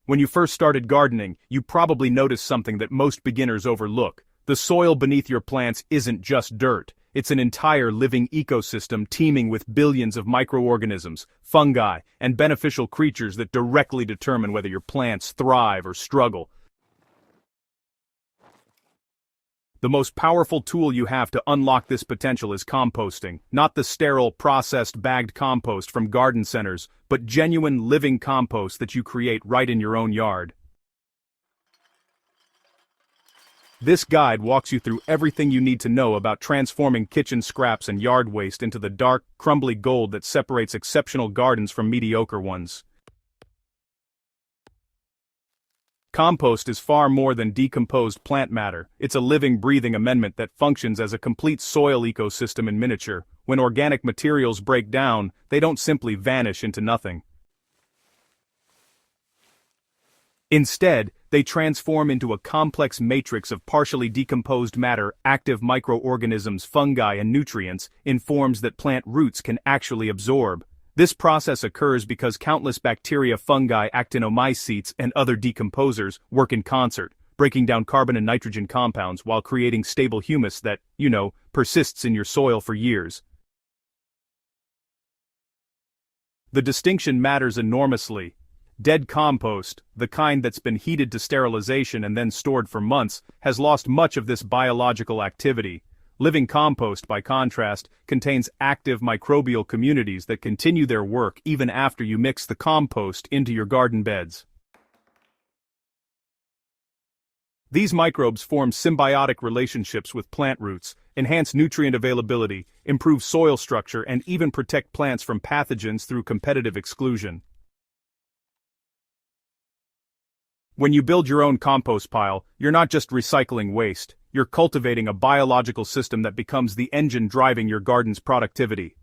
When you first started gardening, you probably noticed something that most beginners overlook. The soil beneath your plants isn't just dirt. It's an entire living ecosystem teeming with billions of microorganisms, fungi, and beneficial creatures that directly determine whether your plants thrive or struggle. The most powerful tool you have to unlock this potential is composting, not the sterile, processed, bagged compost from garden centers, but genuine, living compost that you create right in your own yard. This guide walks you through everything you need to know about transforming kitchen scraps and yard waste into the dark, crumbly gold that separates exceptional gardens from mediocre ones. Compost is far more than decomposed plant matter. It's a living, breathing amendment that functions as a complete soil ecosystem in miniature. When organic materials break down, they don't simply vanish into nothing. Instead, they transform into a complex matrix of partially decomposed matter, active microorganisms, fungi, and nutrients in forms that plant roots can actually absorb. This process occurs because countless bacteria, fungi, actinomycetes, and other decomposers work in concert, breaking down carbon and nitrogen compounds while creating stable humus that, persists in your soil for years. The distinction matters enormously. Dead compost, the kind that's been heated to sterilization and then stored for months, has lost much of this biological activity. Living compost, by contrast, contains active microbial communities that continue their work even after you mix the compost into your garden beds. These microbes form symbiotic relationships with plant roots, enhance nutrient availability, improve soil structure, and even protect plants from pathogens through competitive exclusion. When you build your own compost pile, you're not just recycling waste, you're cultivating a biological system that becomes the engine driving your garden's productivity.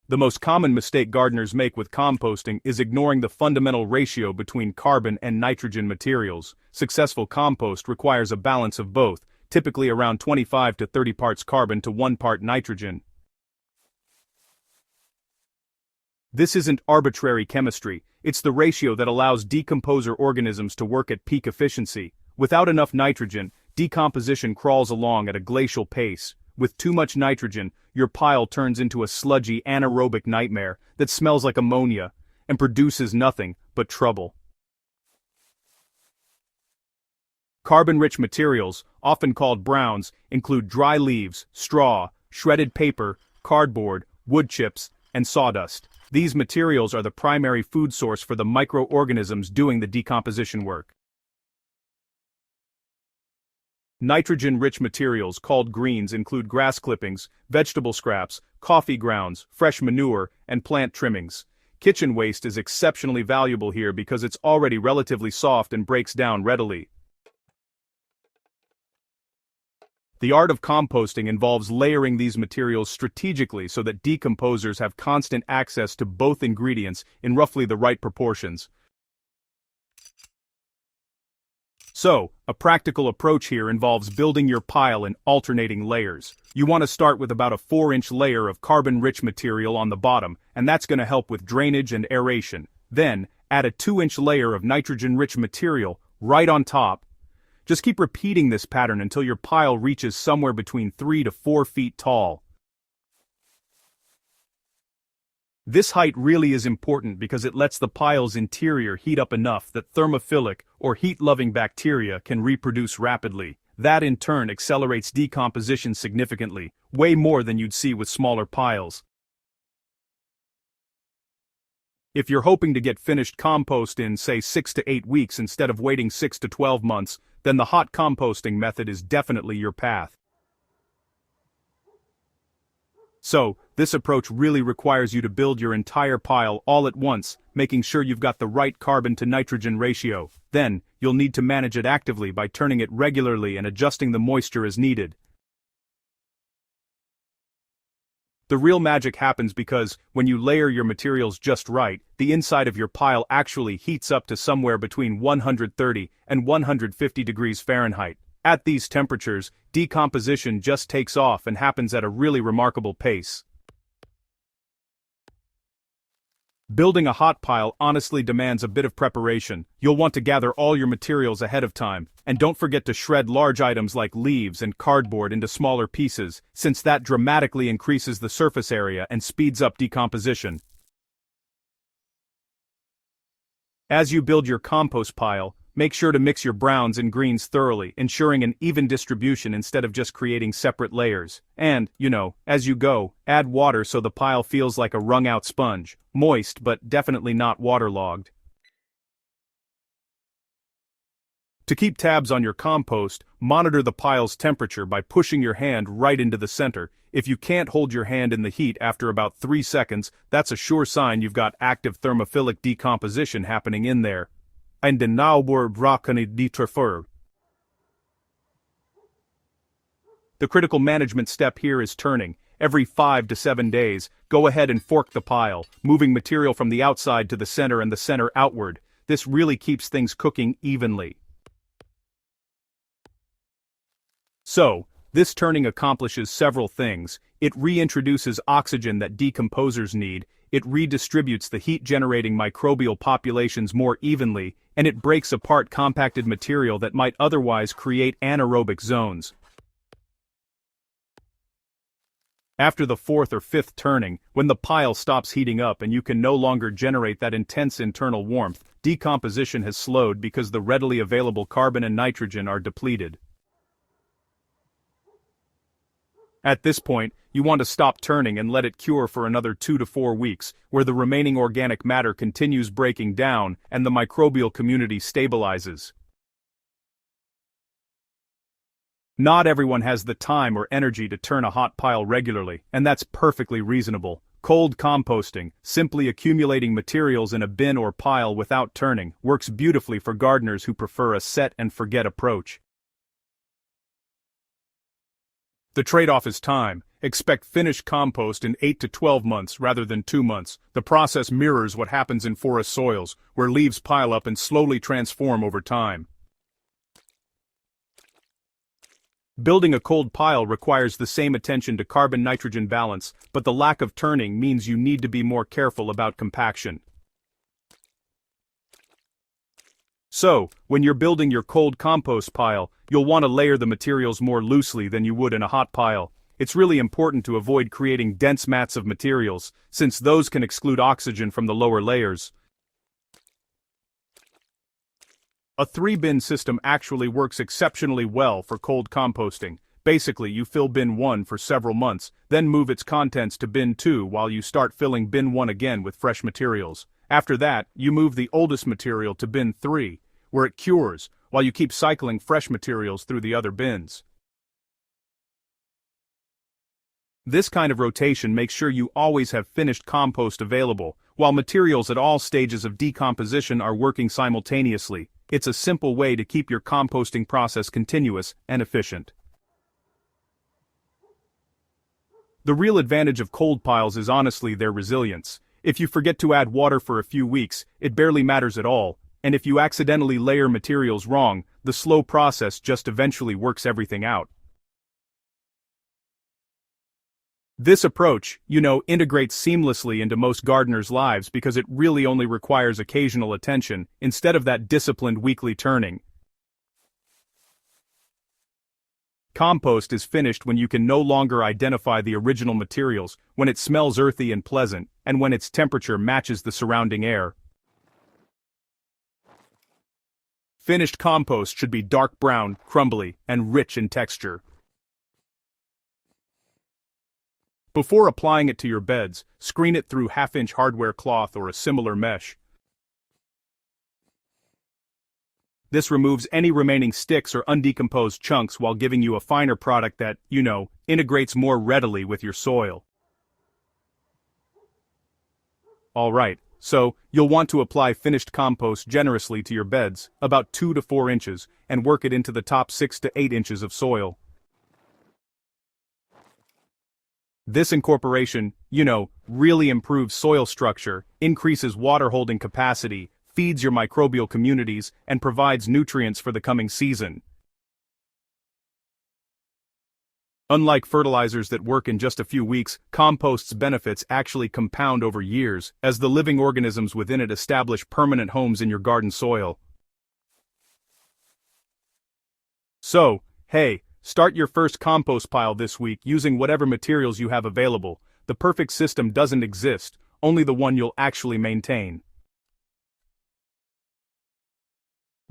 The most common mistake gardeners make with composting is ignoring the fundamental ratio between carbon and nitrogen materials. Successful compost requires a balance of both, typically around 25 to 30 parts carbon to 1 part nitrogen. This isn't arbitrary chemistry, it's the ratio that allows decomposer organisms to work at peak efficiency. Without enough nitrogen, decomposition crawls along at a glacial pace. With too much nitrogen, your pile turns into a sludgy anaerobic nightmare that smells like ammonia and produces nothing but trouble. Carbon-rich materials, often called browns, include dry leaves, straw, shredded paper, cardboard, wood chips, and sawdust. These materials are the primary food source for the microorganisms doing the decomposition work. Nitrogen-rich materials called greens include grass clippings, vegetable scraps, coffee grounds, fresh manure, and plant trimmings. Kitchen waste is exceptionally valuable here because it's already relatively soft and breaks down readily. The art of composting involves layering these materials strategically so that decomposers have constant access to both ingredients in roughly the right proportions. So, a practical approach here involves building your pile in alternating layers. You want to start with about a 4-inch layer of carbon-rich material on the bottom, and that's going to help with drainage and aeration. Then, add a 2-inch layer of nitrogen-rich material right on top. Just keep repeating this pattern until your pile reaches somewhere between 3 to 4 feet tall. This height really is important because it lets the pile's interior heat up enough that thermophilic or heat-loving bacteria can reproduce rapidly. That in turn accelerates decomposition significantly, way more than you'd see with smaller piles. If you're hoping to get finished compost in, say, 6 to 8 weeks instead of waiting 6 to 12 months, then the hot composting method is definitely your path. So, this approach really requires you to build your entire pile all at once, making sure you've got the right carbon to nitrogen ratio. Then, you'll need to manage it actively by turning it regularly and adjusting the moisture as needed. The real magic happens because, when you layer your materials just right, the inside of your pile actually heats up to somewhere between 130 and 150 degrees Fahrenheit. At these temperatures, decomposition just takes off and happens at a really remarkable pace. Building a hot pile honestly demands a bit of preparation. You'll want to gather all your materials ahead of time, and don't forget to shred large items like leaves and cardboard into smaller pieces, since that dramatically increases the surface area and speeds up decomposition. As you build your compost pile, make sure to mix your browns and greens thoroughly, ensuring an even distribution instead of just creating separate layers. And, as you go, add water so the pile feels like a wrung-out sponge, moist but definitely not waterlogged. To keep tabs on your compost, monitor the pile's temperature by pushing your hand right into the center. If you can't hold your hand in the heat after about 3 seconds, that's a sure sign you've got active thermophilic decomposition happening in there. And the critical management step here is turning. Every 5 to 7 days, go ahead and fork the pile, moving material from the outside to the center and the center outward. This really keeps things cooking evenly. So, this turning accomplishes several things. It reintroduces oxygen that decomposers need, it redistributes the heat-generating microbial populations more evenly, and it breaks apart compacted material that might otherwise create anaerobic zones. After the 4th or 5th turning, when the pile stops heating up and you can no longer generate that intense internal warmth, decomposition has slowed because the readily available carbon and nitrogen are depleted. At this point, you want to stop turning and let it cure for another 2 to 4 weeks, where the remaining organic matter continues breaking down and the microbial community stabilizes. Not everyone has the time or energy to turn a hot pile regularly, and that's perfectly reasonable. Cold composting, simply accumulating materials in a bin or pile without turning, works beautifully for gardeners who prefer a set-and-forget approach. The trade-off is time. Expect finished compost in 8 to 12 months rather than 2 months. The process mirrors what happens in forest soils, where leaves pile up and slowly transform over time. Building a cold pile requires the same attention to carbon-nitrogen balance, but the lack of turning means you need to be more careful about compaction. So, when you're building your cold compost pile, you'll want to layer the materials more loosely than you would in a hot pile. It's really important to avoid creating dense mats of materials, since those can exclude oxygen from the lower layers. A 3-bin system actually works exceptionally well for cold composting. Basically, you fill bin 1 for several months, then move its contents to bin 2 while you start filling bin 1 again with fresh materials. After that, you move the oldest material to bin 3, where it cures, while you keep cycling fresh materials through the other bins. This kind of rotation makes sure you always have finished compost available, while materials at all stages of decomposition are working simultaneously. It's a simple way to keep your composting process continuous and efficient. The real advantage of cold piles is honestly their resilience. If you forget to add water for a few weeks, it barely matters at all, and if you accidentally layer materials wrong, the slow process just eventually works everything out. This approach, integrates seamlessly into most gardeners' lives because it really only requires occasional attention, instead of that disciplined weekly turning. Compost is finished when you can no longer identify the original materials, when it smells earthy and pleasant, and when its temperature matches the surrounding air. Finished compost should be dark brown, crumbly, and rich in texture. Before applying it to your beds, screen it through half-inch hardware cloth or a similar mesh. This removes any remaining sticks or undecomposed chunks while giving you a finer product that, integrates more readily with your soil. Alright, so you'll want to apply finished compost generously to your beds, about 2 to 4 inches, and work it into the top 6 to 8 inches of soil. This incorporation, really improves soil structure, increases water holding capacity, feeds your microbial communities, and provides nutrients for the coming season. Unlike fertilizers that work in just a few weeks, compost's benefits actually compound over years, as the living organisms within it establish permanent homes in your garden soil. So, hey, start your first compost pile this week using whatever materials you have available. The perfect system doesn't exist, only the one you'll actually maintain.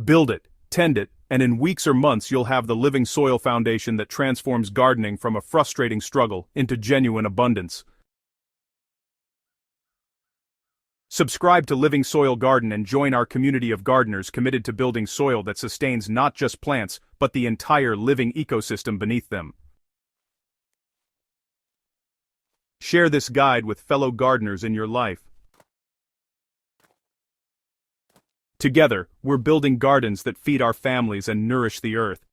Build it, tend it, and in weeks or months you'll have the living soil foundation that transforms gardening from a frustrating struggle into genuine abundance. Subscribe to Living Soil Garden and join our community of gardeners committed to building soil that sustains not just plants, but the entire living ecosystem beneath them. Share this guide with fellow gardeners in your life. Together, we're building gardens that feed our families and nourish the earth.